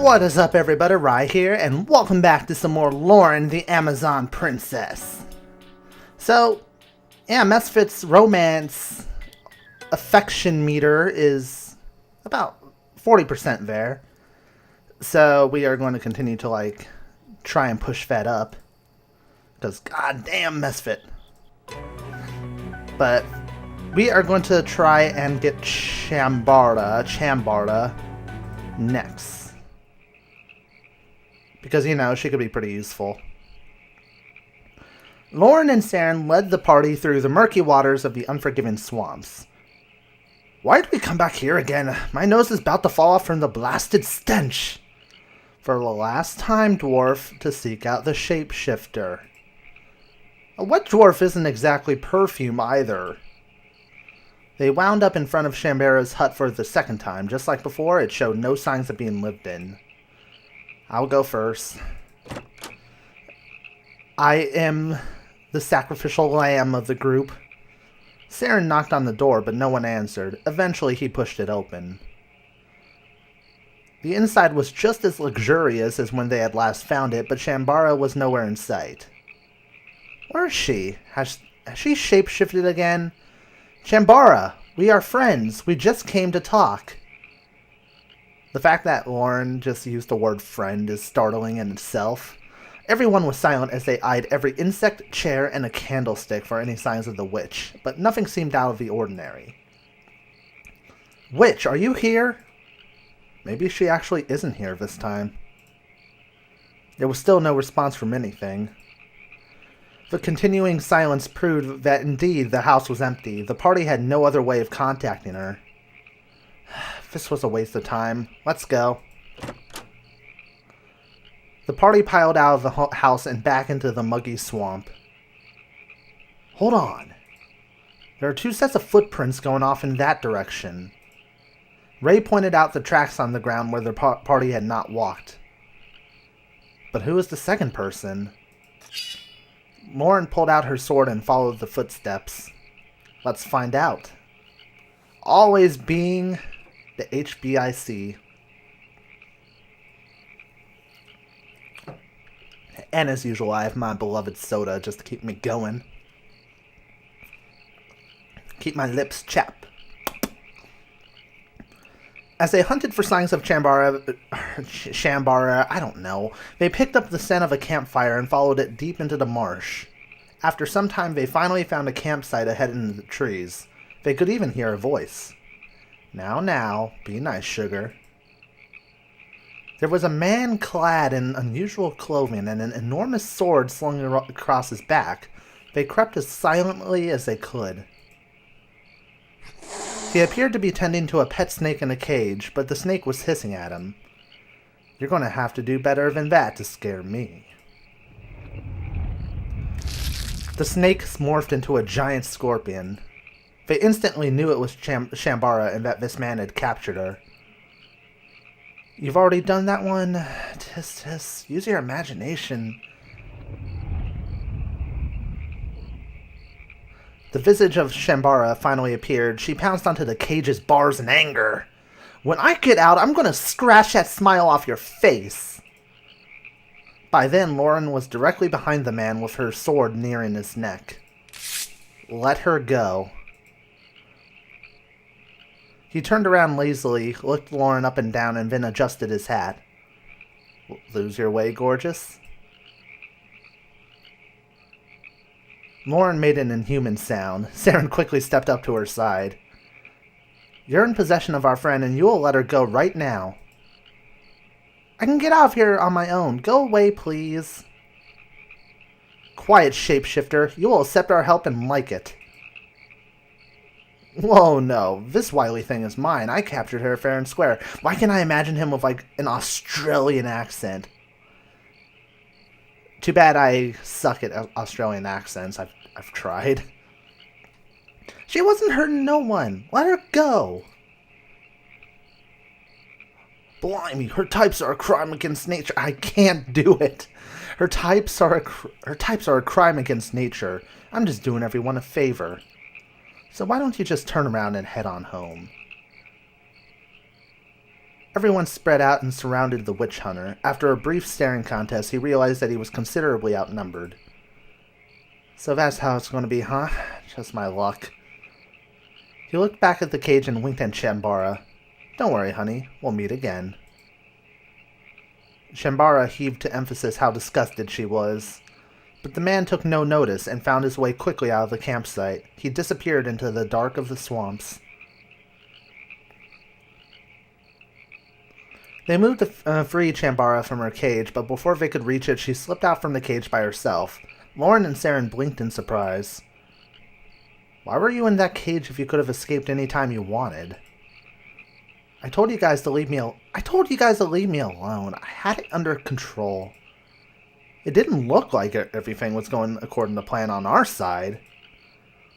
What is up, everybody? Rye here, and welcome back to some more Loren, the Amazon Princess. So, yeah, Misfit's romance affection meter is about 40% there. So we are going to continue to, try and push that up. Because, goddamn, Misfit. But we are going to try and get Chambarda next. Because, she could be pretty useful. Loren and Saren led the party through the murky waters of the unforgiving swamps. Why did we come back here again? My nose is about to fall off from the blasted stench. For the last time, dwarf, to seek out the shapeshifter. A wet dwarf isn't exactly perfume either. They wound up in front of Chambara's hut for the second time. Just like before, it showed no signs of being lived in. I'll go first. I am the sacrificial lamb of the group. Saren knocked on the door, but no one answered. Eventually, he pushed it open. The inside was just as luxurious as when they had last found it, but Chambara was nowhere in sight. Where is she? Has she shapeshifted again? Chambara, we are friends. We just came to talk. The fact that Loren just used the word friend is startling in itself. Everyone was silent as they eyed every insect, chair, and a candlestick for any signs of the witch, but nothing seemed out of the ordinary. Witch, are you here? Maybe she actually isn't here this time. There was still no response from anything. The continuing silence proved that indeed the house was empty. The party had no other way of contacting her. This was a waste of time. Let's go. The party piled out of the house and back into the muggy swamp. Hold on. There are two sets of footprints going off in that direction. Ray pointed out the tracks on the ground where the party had not walked. But who is the second person? Loren pulled out her sword and followed the footsteps. Let's find out. Always being the HBIC. And as usual, I have my beloved soda just to keep me going. Keep my lips chapped. As they hunted for signs of Chambara, I don't know, they picked up the scent of a campfire and followed it deep into the marsh. After some time, they finally found a campsite ahead in the trees. They could even hear a voice. Now, be nice, sugar. There was a man clad in unusual clothing and an enormous sword slung across his back. They crept as silently as they could. He appeared to be tending to a pet snake in a cage, but the snake was hissing at him. You're going to have to do better than that to scare me. The snake morphed into a giant scorpion. They instantly knew it was Chambara and that this man had captured her. You've already done that one? Tisk. Use your imagination. The visage of Chambara finally appeared. She pounced onto the cage's bars in anger. When I get out, I'm going to scratch that smile off your face. By then, Loren was directly behind the man with her sword nearing his neck. Let her go. He turned around lazily, looked Loren up and down, and then adjusted his hat. Lose your way, gorgeous? Loren made an inhuman sound. Saren quickly stepped up to her side. You're in possession of our friend, and you will let her go right now. I can get out of here on my own. Go away, please. Quiet, shapeshifter. You will accept our help and like it. Whoa, no. This wily thing is mine. I captured her fair and square. Why can't I imagine him with, an Australian accent? Too bad I suck at Australian accents. I've tried. She wasn't hurting no one. Let her go. Blimey, her types are a crime against nature. I can't do it. Her types are a crime against nature. I'm just doing everyone a favor. So why don't you just turn around and head on home? Everyone spread out and surrounded the witch hunter. After a brief staring contest, he realized that he was considerably outnumbered. So that's how it's going to be, huh? Just my luck. He looked back at the cage and winked at Shambara. Don't worry, honey. We'll meet again. Shambara heaved to emphasis how disgusted she was. But the man took no notice and found his way quickly out of the campsite. He disappeared into the dark of the swamps. They moved to free Shambara from her cage, but before they could reach it, she slipped out from the cage by herself. Loren and Saren blinked in surprise. Why were you in that cage if you could have escaped any time you wanted? I told you guys to leave me alone. I had it under control. It didn't look like everything was going according to plan on our side.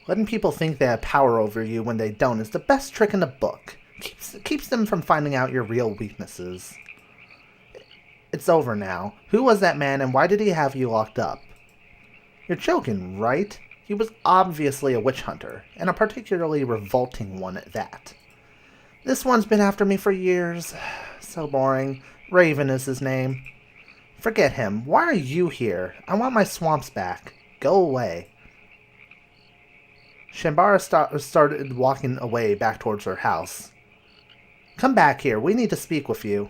Letting people think they have power over you when they don't is the best trick in the book. Keeps them from finding out your real weaknesses. It's over now. Who was that man and why did he have you locked up? You're joking, right? He was obviously a witch hunter, and a particularly revolting one at that. This one's been after me for years. So boring. Raven is his name. Forget him. Why are you here? I want my swamps back. Go away. Shambara started walking away back towards her house. Come back here. We need to speak with you.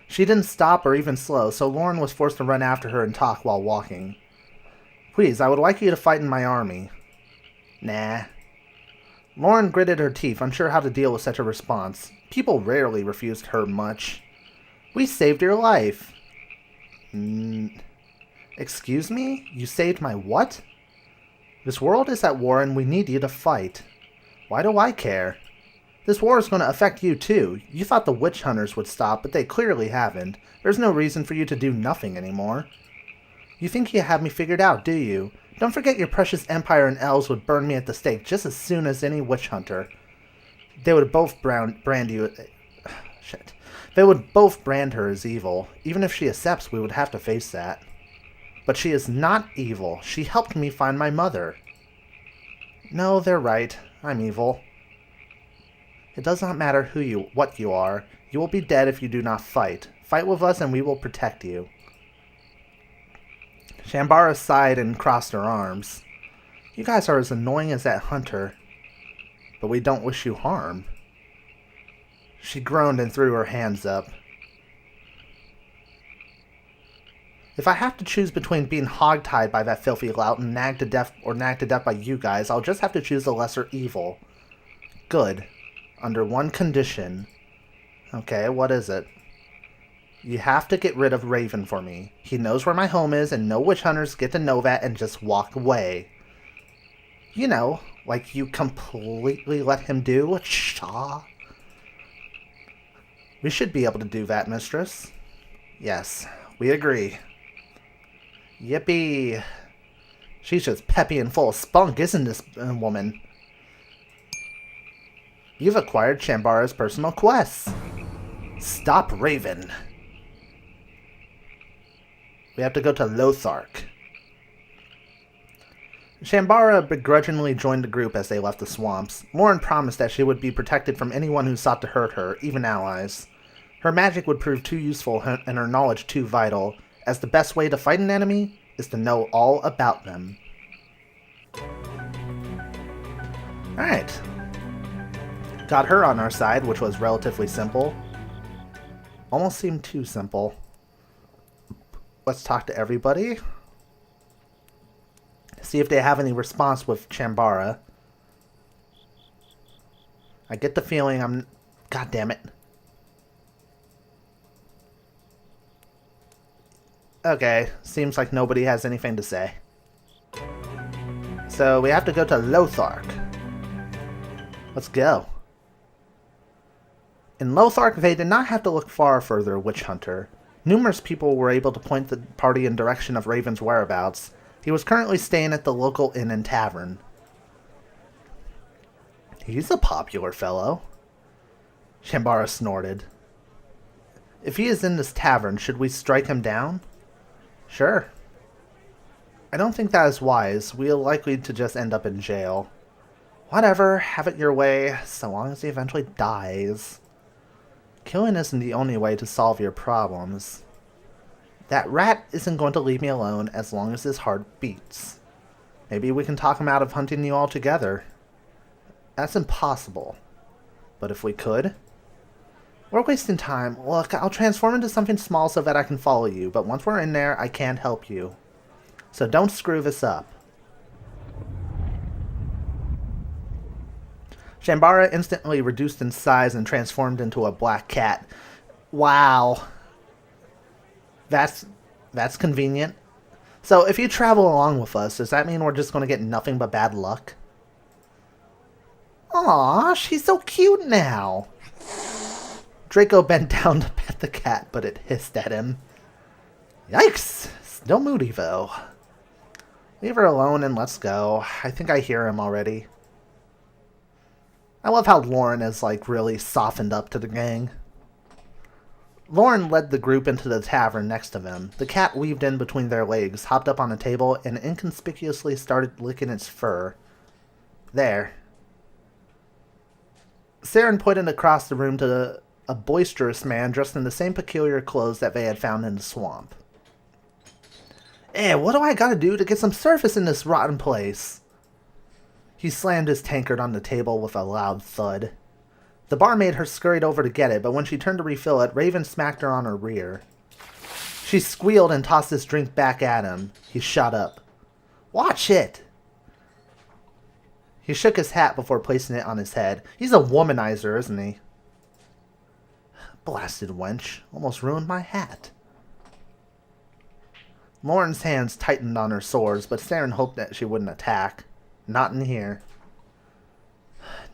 She didn't stop or even slow, so Loren was forced to run after her and talk while walking. Please, I would like you to fight in my army. Nah. Loren gritted her teeth, unsure how to deal with such a response. People rarely refused her much. We saved your life. Excuse me? You saved my what? This world is at war and we need you to fight. Why do I care? This war is going to affect you too. You thought the witch hunters would stop, but they clearly haven't. There's no reason for you to do nothing anymore. You think you have me figured out, do you? Don't forget your precious empire and elves would burn me at the stake just as soon as any witch hunter. They would both brand you... Shit. They would both brand her as evil. Even if she accepts, we would have to face that. But she is not evil. She helped me find my mother. No, they're right. I'm evil. It does not matter what you are. You will be dead if you do not fight. Fight with us and we will protect you. Shambara sighed and crossed her arms. You guys are as annoying as that hunter. But we don't wish you harm. She groaned and threw her hands up. If I have to choose between being hogtied by that filthy lout and nagged to death by you guys, I'll just have to choose the lesser evil. Good. Under one condition. Okay, what is it? You have to get rid of Raven for me. He knows where my home is, and no witch hunters get to know that and just walk away. You know, like you completely let him do. Shaw. We should be able to do that, mistress. Yes, we agree. Yippee. She's just peppy and full of spunk, isn't this woman? You've acquired Shambara's personal quests. Stop Raven. We have to go to Lothark. Shambara begrudgingly joined the group as they left the swamps. Loren promised that she would be protected from anyone who sought to hurt her, even allies. Her magic would prove too useful and her knowledge too vital, as the best way to fight an enemy is to know all about them. Alright. Got her on our side, which was relatively simple. Almost seemed too simple. Let's talk to everybody. See if they have any response with Shambara. I get the feeling I'm... God damn it. Okay, seems like nobody has anything to say. So we have to go to Lothark. Let's go. In Lothark, they did not have to look far for their witch hunter. Numerous people were able to point the party in direction of Raven's whereabouts. He was currently staying at the local inn and tavern. He's a popular fellow. Shambara snorted. If he is in this tavern, should we strike him down? Sure. I don't think that is wise. We'll likely to just end up in jail. Whatever, have it your way, so long as he eventually dies. Killing isn't the only way to solve your problems. That rat isn't going to leave me alone as long as his heart beats. Maybe we can talk him out of hunting you all together. That's impossible. But if we could? We're wasting time. Look, I'll transform into something small so that I can follow you, but once we're in there, I can't help you. So don't screw this up. Shambara instantly reduced in size and transformed into a black cat. Wow. That's convenient. So if you travel along with us, does that mean we're just going to get nothing but bad luck? Aw, she's so cute now. Draco bent down to pet the cat, but it hissed at him. Yikes! Still moody, though. Leave her alone and let's go. I think I hear him already. I love how Loren is, like, really softened up to the gang. Loren led the group into the tavern next to them. The cat weaved in between their legs, hopped up on a table, and inconspicuously started licking its fur. There. Saren pointed across the room to a boisterous man dressed in the same peculiar clothes that they had found in the swamp. What do I gotta do to get some surface in this rotten place? He slammed his tankard on the table with a loud thud. The barmaid scurried over to get it, but when she turned to refill it, Raven smacked her on her rear. She squealed and tossed his drink back at him. He shot up. Watch it! He shook his hat before placing it on his head. He's a womanizer, isn't he? Blasted wench. Almost ruined my hat. Loren's hands tightened on her swords, but Saren hoped that she wouldn't attack. Not in here.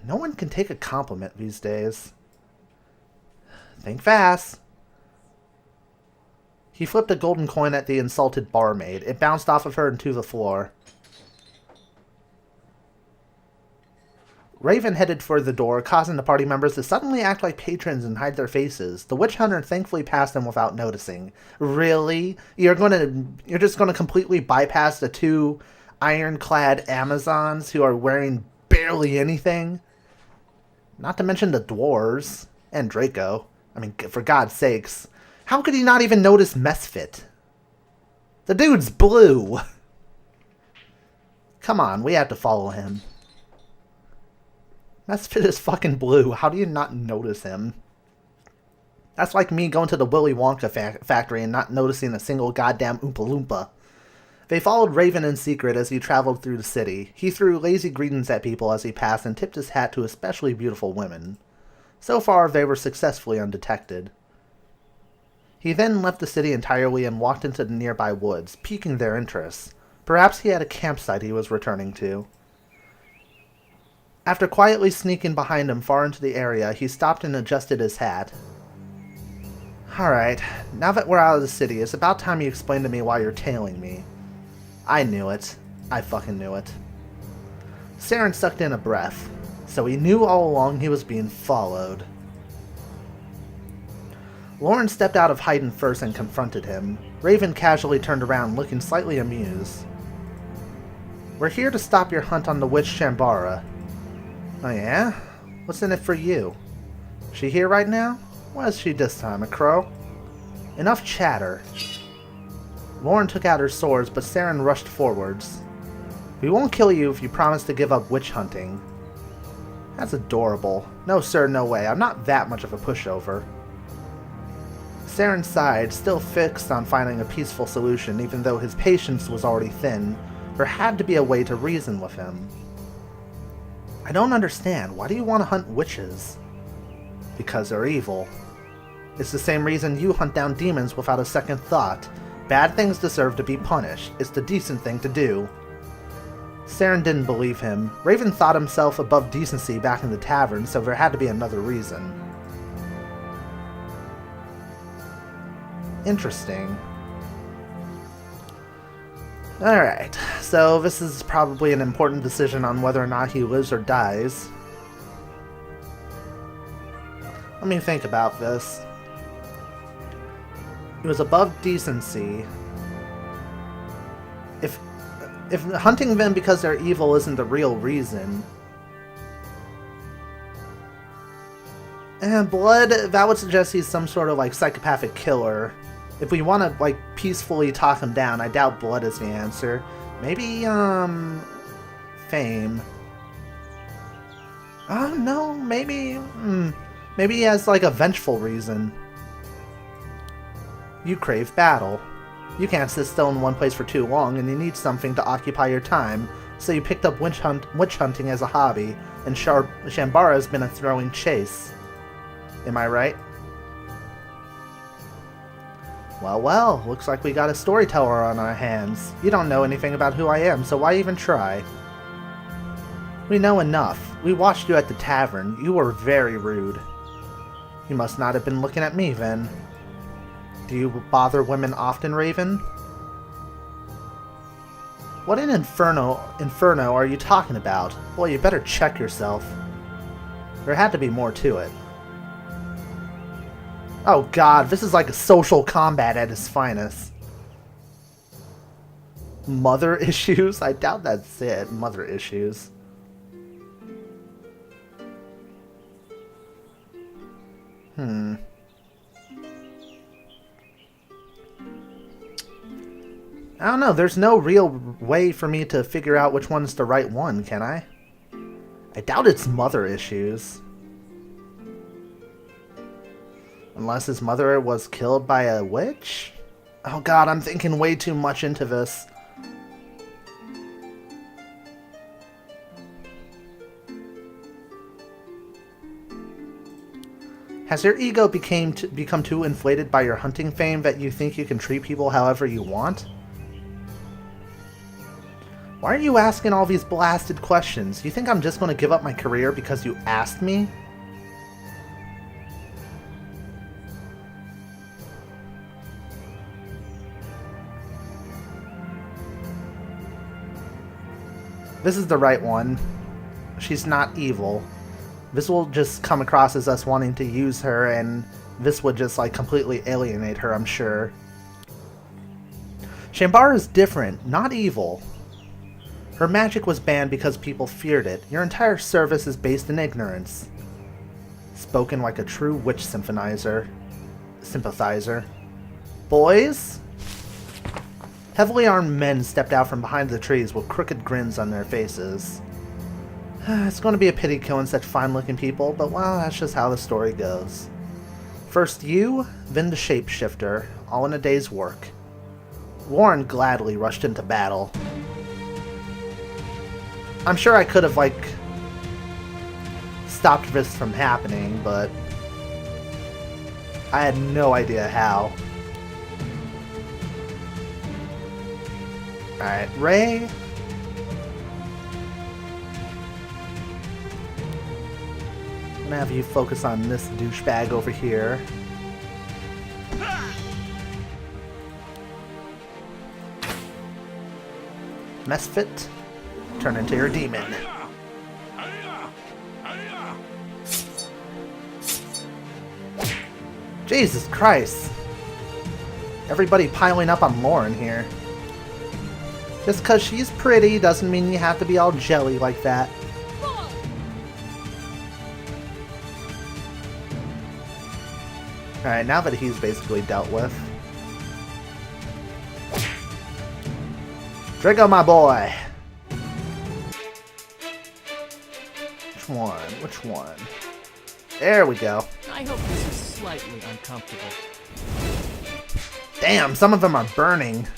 No one can take a compliment these days. Think fast. He flipped a golden coin at the insulted barmaid. It bounced off of her and to the floor. Raven headed for the door, causing the party members to suddenly act like patrons and hide their faces. The witch hunter thankfully passed them without noticing. Really? You're just gonna completely bypass the two ironclad Amazons who are wearing barely anything? Not to mention the dwarves and Draco. I mean, for God's sakes. How could he not even notice Mesfit? The dude's blue. Come on, we have to follow him. Mesfit is fucking blue. How do you not notice him? That's like me going to the Willy Wonka factory and not noticing a single goddamn Oompa Loompa. They followed Raven in secret as he traveled through the city. He threw lazy greetings at people as he passed and tipped his hat to especially beautiful women. So far, they were successfully undetected. He then left the city entirely and walked into the nearby woods, piquing their interest. Perhaps he had a campsite he was returning to. After quietly sneaking behind him far into the area, he stopped and adjusted his hat. Alright, now that we're out of the city, it's about time you explain to me why you're tailing me. I knew it. I fucking knew it. Saren sucked in a breath. So he knew all along he was being followed. Loren stepped out of hiding first and confronted him. Raven casually turned around, looking slightly amused. We're here to stop your hunt on the witch Shambara. Oh yeah? What's in it for you? She here right now? What is she this time, a crow? Enough chatter. Loren took out her swords, but Saren rushed forwards. We won't kill you if you promise to give up witch hunting. That's adorable. No sir, no way. I'm not that much of a pushover. Saren sighed, still fixed on finding a peaceful solution, even though his patience was already thin. There had to be a way to reason with him. I don't understand. Why do you want to hunt witches? Because they're evil. It's the same reason you hunt down demons without a second thought. Bad things deserve to be punished. It's the decent thing to do. Saren didn't believe him. Raven thought himself above decency back in the tavern, so there had to be another reason. Interesting. Alright, so this is probably an important decision on whether or not he lives or dies. Let me think about this. He was above decency. If hunting them because they're evil isn't the real reason, And Blood, that would suggest he's some sort of like psychopathic killer. If we want to like peacefully talk him down, I doubt Blood is the answer. Maybe, Fame. Oh, no, maybe, maybe he has like a vengeful reason. You crave battle. You can't sit still in one place for too long, and you need something to occupy your time, so you picked up witch hunting as a hobby, and Shambhara's been a throwing chase. Am I right? Well, looks like we got a storyteller on our hands. You don't know anything about who I am, so why even try? We know enough. We watched you at the tavern. You were very rude. You must not have been looking at me, then. Do you bother women often, Raven? What in inferno are you talking about? Boy, you better check yourself. There had to be more to it. Oh god, this is like a social combat at its finest. Mother issues? I doubt that's it. Mother issues. I don't know, there's no real way for me to figure out which one's the right one, can I? I doubt it's mother issues. Unless his mother was killed by a witch? Oh god, I'm thinking way too much into this. Has your ego become too inflated by your hunting fame that you think you can treat people however you want? Why are you asking all these blasted questions? You think I'm just going to give up my career because you asked me? This is the right one. She's not evil. This will just come across as us wanting to use her, and this would just like completely alienate her, I'm sure. Shambhara is different, not evil. Her magic was banned because people feared it. Your entire service is based in ignorance. Spoken like a true witch sympathizer. Boys? Heavily armed men stepped out from behind the trees with crooked grins on their faces. It's going to be a pity killing such fine-looking people, but well, that's just how the story goes. First you, then the shapeshifter, all in a day's work. Loren gladly rushed into battle. I'm sure I could have, like, stopped this from happening, but I had no idea how. Alright, Ray. I'm gonna have you focus on this douchebag over here. Misfit, turn into your demon. Jesus Christ. Everybody piling up on Loren here. Just because she's pretty doesn't mean you have to be all jelly like that. Alright, now that he's basically dealt with. Draco, my boy! Which one? Which one? There we go. I hope this is slightly uncomfortable. Damn, some of them are burning.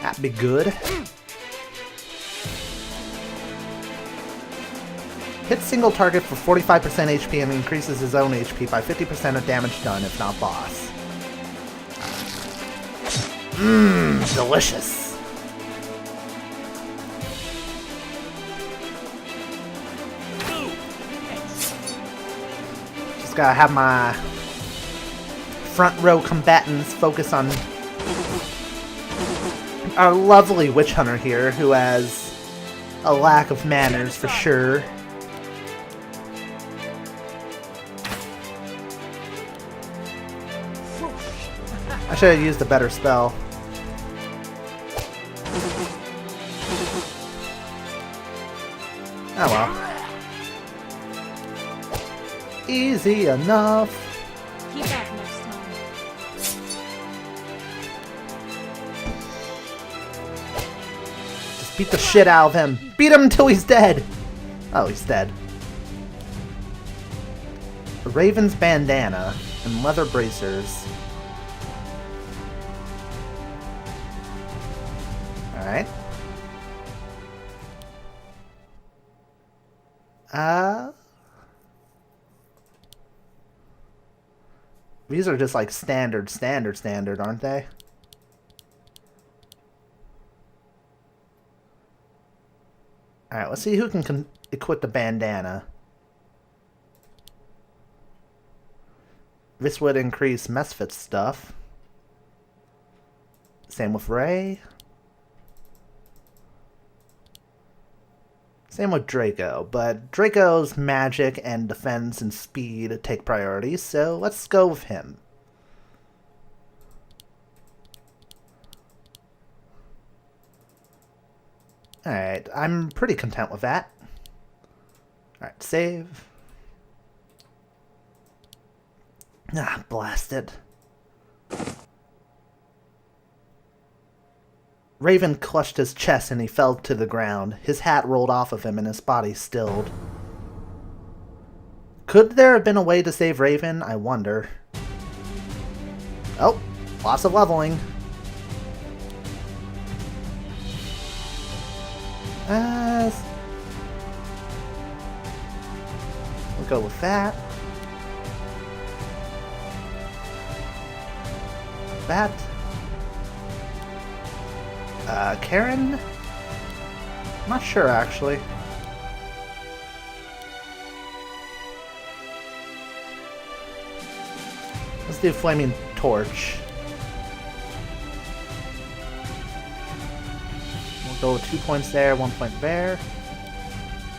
That'd be good. Hit single target for 45% HP and increases his own HP by 50% of damage done if not boss. Mmm, delicious. Just gotta have my front row combatants focus on our lovely witch hunter here, who has a lack of manners for sure. I should have used a better spell. Oh well. easy enough. Keep up next time. Just beat the shit out of him. Beat him until he's dead. Oh, he's dead. A raven's bandana and leather bracers. Alright. These are just like standard, aren't they? Alright, let's see who can equip the bandana. This would increase Mesfit's stuff. Same with Ray. Same with Draco, but Draco's magic and defense and speed take priority, so let's go with him. Alright, I'm pretty content with that. Alright, save. Ah, blast it. Raven clutched his chest and he fell to the ground. His hat rolled off of him and his body stilled. Could there have been a way to save Raven? I wonder. Oh, lots of leveling. We'll go with that. That. Karen? Not sure, actually. Let's do Flaming Torch. We'll go with 2 points there, 1 point there.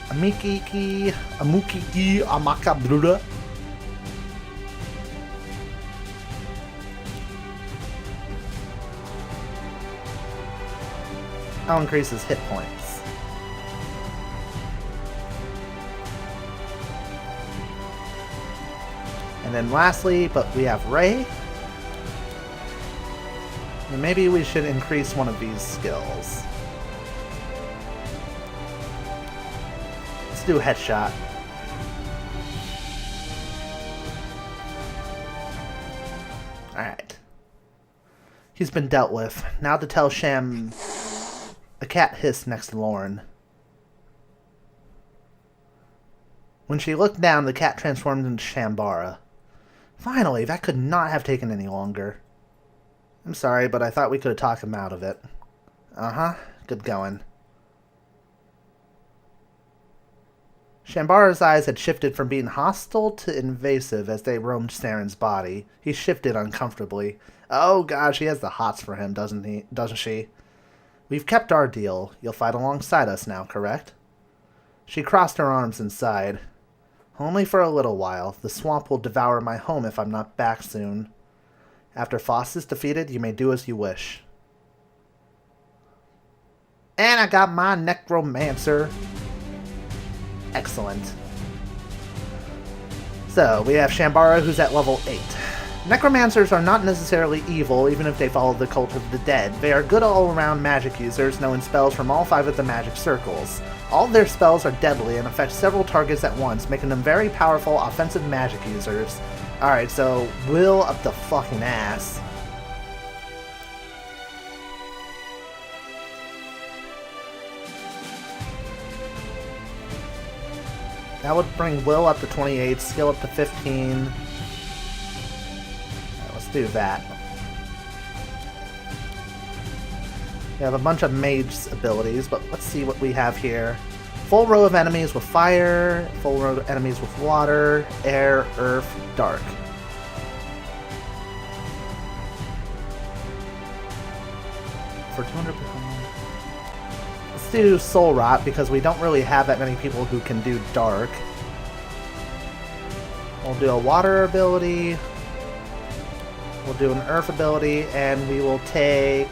Amukiki, Amakabruda. I'll increase his hit points. And then lastly, but we have Ray. And maybe we should increase one of these skills. Let's do a headshot. Alright. He's been dealt with. Now to tell Sham... A cat hissed next to Loren. When she looked down, the cat transformed into Shambara. Finally, that could not have taken any longer. I'm sorry, but I thought we could have talked him out of it. Uh-huh. Good going. Shambara's eyes had shifted from being hostile to invasive as they roamed Saren's body. He shifted uncomfortably. Oh god, she has the hots for him, doesn't she? We've kept our deal. You'll fight alongside us now, correct? She crossed her arms and sighed. Only for a little while. The swamp will devour my home if I'm not back soon. After Foss is defeated, you may do as you wish. And I got my necromancer. Excellent. So, we have Shambara, who's at level 8. Necromancers are not necessarily evil, even if they follow the cult of the dead. They are good all-around magic users, knowing spells from all 5 of the magic circles. All of their spells are deadly and affect several targets at once, making them very powerful offensive magic users. Alright, so Will up the fucking ass. That would bring Will up to 28, skill up to 15. Do that. We have a bunch of mage's abilities, but let's see what we have here. Full row of enemies with fire, full row of enemies with water, air, earth, dark. For 200%. Let's do Soul Rot because we don't really have that many people who can do dark. We'll do a water ability. We'll do an earth ability, and we will take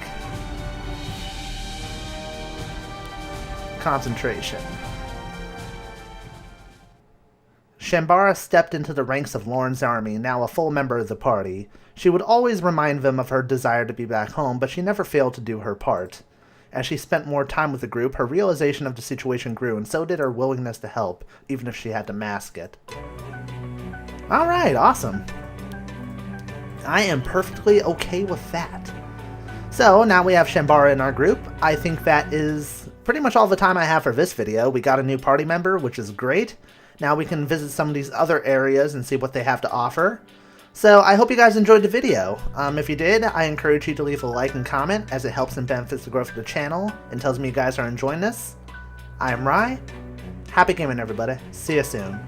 concentration. Shambara stepped into the ranks of Loren's army, now a full member of the party. She would always remind them of her desire to be back home, but she never failed to do her part. As she spent more time with the group, her realization of the situation grew, and so did her willingness to help, even if she had to mask it. Alright, awesome. I am perfectly okay with that. So, now we have Shambara in our group. I think that is pretty much all the time I have for this video. We got a new party member, which is great. Now we can visit some of these other areas and see what they have to offer. So, I hope you guys enjoyed the video. If you did, I encourage you to leave a like and comment, as it helps and benefits the growth of the channel, and tells me you guys are enjoying this. I am Rye. Happy gaming, everybody. See you soon.